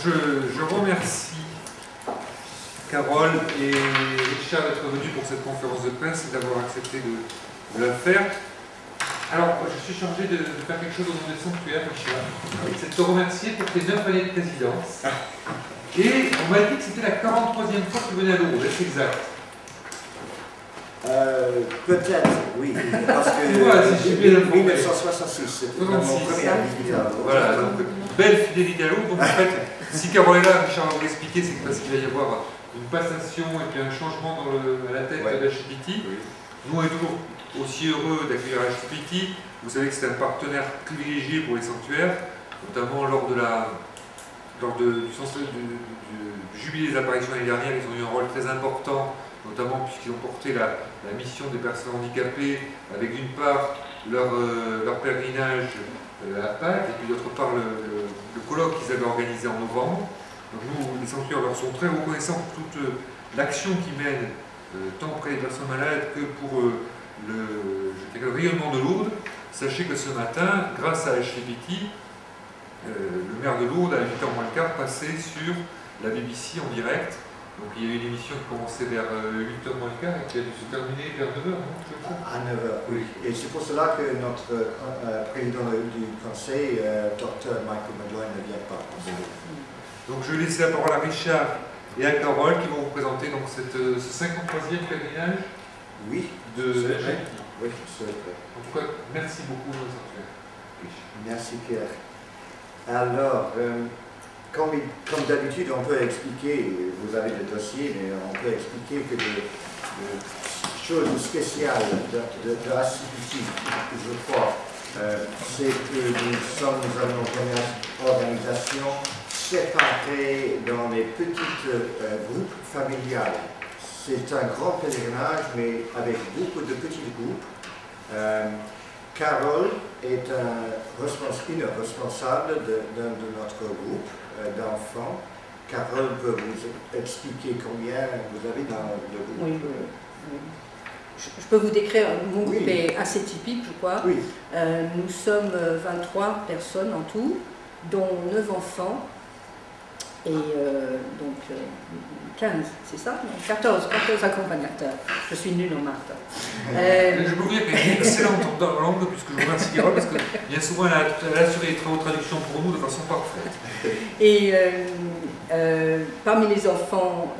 je remercie Carole et Richard d'être venus pour cette conférence de presse et d'avoir accepté de la faire. Alors, je suis chargé de faire quelque chose au nom des sanctuaires, Richard. C'est de te remercier pour tes 9 années de présidence. Et on m'a dit que c'était la 43e fois que tu venais à Lourdes, est-ce exact? Peut-être, oui, parce que si 1966, c'était mon premier visite à Lourdes. Voilà, donc belle fidélité à Lourdes. Donc en fait, si Carole est là, Richard va vous expliquer, c'est parce qu'il va y avoir une passation et puis un changement à la tête de HTPT. Oui. Nous, on est toujours aussi heureux d'accueillir HTPT. Vous savez que c'est un partenaire privilégié pour les sanctuaires, notamment lors du jubilé des apparitions l'année dernière. Ils ont eu un rôle très important, notamment puisqu'ils ont porté la mission des personnes handicapées avec d'une part leur pèlerinage à Pâques et puis d'autre part le colloque qu'ils avaient organisé en novembre. Donc nous, les sanctuaires leur sont très reconnaissants pour toute l'action qu'ils mènent, tant auprès des personnes malades que pour le rayonnement de Lourdes. Sachez que ce matin, grâce à HTPT, le maire de Lourdes, à 8h moins le quart, passait sur la BBC en direct. Donc il y a eu une émission qui commençait vers 8h moins le quart et qui a dû se terminer vers 9h, non? À 9h, oui. Et c'est pour cela que notre président du conseil, Dr Michael Madoin, ne vient pas. Donc je vais laisser la parole à Richard et à Carole qui vont vous présenter donc ce 53e pèlerinage. Oui, de HTPT. Oui, c'est vrai. En tout cas, merci beaucoup de nous avoir. Merci Pierre. Alors, comme d'habitude, on peut expliquer, vous avez le dossier, mais on peut expliquer que les choses spéciales de HTPT, je crois, c'est que nous sommes une organisation séparée dans les petites groupes familiales. C'est un grand pèlerinage, mais avec beaucoup de petits groupes. Carole est une responsable d'un de notre groupe d'enfants. Carole peut vous expliquer combien vous avez dans le groupe. Oui, oui. Je peux vous décrire, mon groupe est assez typique, je crois. Oui. Nous sommes 23 personnes en tout, dont 9 enfants. Et donc 15, c'est ça? 14 accompagnateurs. Je suis nulle en maths. Je peux vous dire qu'elle est excellente dans la langue, puisque je remercie Carole, parce que bien souvent elle a assuré les travaux de traduction pour nous de façon parfaite. Et parmi les enfants,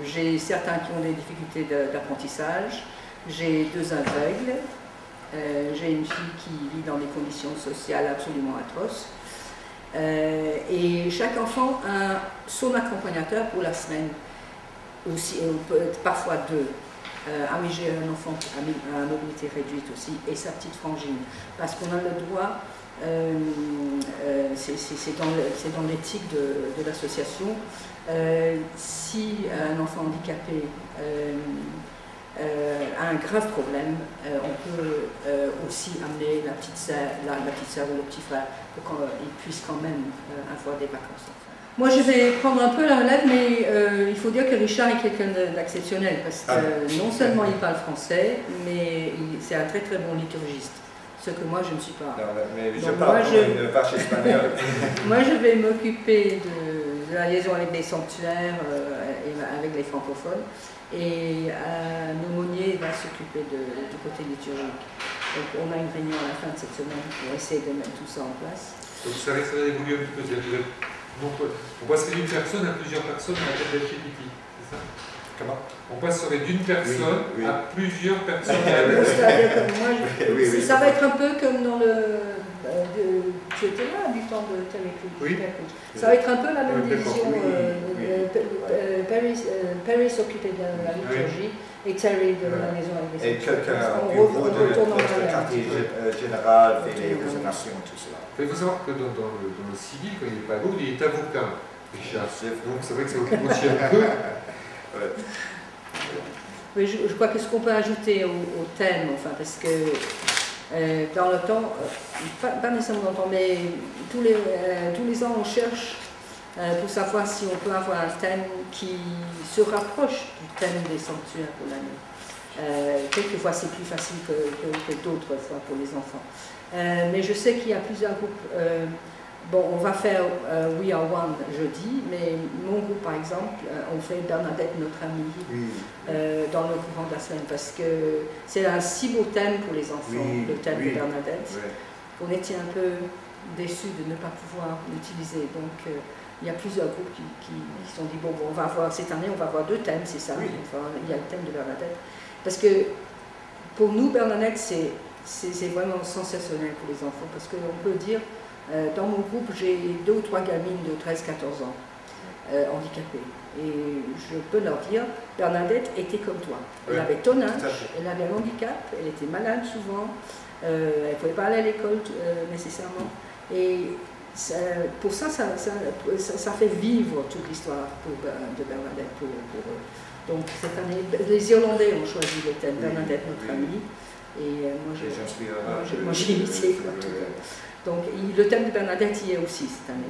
j'ai certains qui ont des difficultés d'apprentissage, j'ai 2 aveugles, j'ai une fille qui vit dans des conditions sociales absolument atroces. Et chaque enfant a son accompagnateur pour la semaine, aussi, parfois 2. Ah oui, j'ai un enfant à mobilité réduite aussi, et sa petite frangine, parce qu'on a le droit, c'est dans l'éthique de l'association, si un enfant handicapé a un grave problème, on peut aussi amener la petite sœur ou le petit frère pour qu'ils puissent quand même avoir des vacances. Moi je vais prendre un peu la relève, mais il faut dire que Richard est quelqu'un d'exceptionnel parce que non seulement il parle français, mais c'est un très très bon liturgiste, ce que moi je ne suis pas. Non, mais je parle une vache espagnole. Moi je vais m'occuper de la liaison avec les sanctuaires et avec les francophones. Et l'aumônier va s'occuper du côté liturgique. Donc on a une réunion à la fin de cette semaine pour essayer de mettre tout ça en place. Donc ça risquerait d'évoluer un petit peu. On passerait d'une personne à plusieurs personnes à la tête d'HTPT, c'est ça? Comment? On passerait d'une personne à plusieurs personnes. Ça va être un peu comme dans le... tu étais là du temps de Terry Creek. Oui. Ça va être un peu la même division. Perry s'occupait de la liturgie et Terry de la maison avec les et quelqu'un du groupe de quartier général fait les présentations, tout cela. Il faut savoir que dans le civil, quand il n'est pas lourd, il est avocat, Richard. Donc c'est vrai que ça occupe aussi un peu. Oui, je crois que ce qu'on peut ajouter au thème, enfin, parce que dans le temps, pas nécessairement dans le temps, mais tous les ans on cherche pour savoir si on peut avoir un thème qui se rapproche du thème des sanctuaires pour l'année. Quelquefois c'est plus facile que d'autres fois pour les enfants. Mais je sais qu'il y a plusieurs groupes Bon, on va faire We Are One jeudi, mais mon groupe, par exemple, on fait Bernadette, notre amie, dans le courant de la semaine, parce que c'est un si beau thème pour les enfants, le thème de Bernadette. On était un peu déçus de ne pas pouvoir l'utiliser. Donc, il y a plusieurs groupes qui se sont dit, bon, on va avoir, cette année, on va avoir 2 thèmes, c'est ça. Enfin, il y a le thème de Bernadette. Parce que, pour nous, Bernadette, c'est vraiment sensationnel pour les enfants, parce qu'on peut dire, dans mon groupe, j'ai 2 ou 3 gamines de 13-14 ans handicapées. Et je peux leur dire, Bernadette était comme toi. Elle avait ton âge, elle avait un handicap, elle était malade souvent, elle ne pouvait pas aller à l'école nécessairement. Et pour ça, ça fait vivre toute l'histoire de Bernadette pour eux. Donc cette année, les Irlandais ont choisi le thème Bernadette, notre amie. Et moi j'ai imité. Donc le thème de Bernadette y est aussi cette année.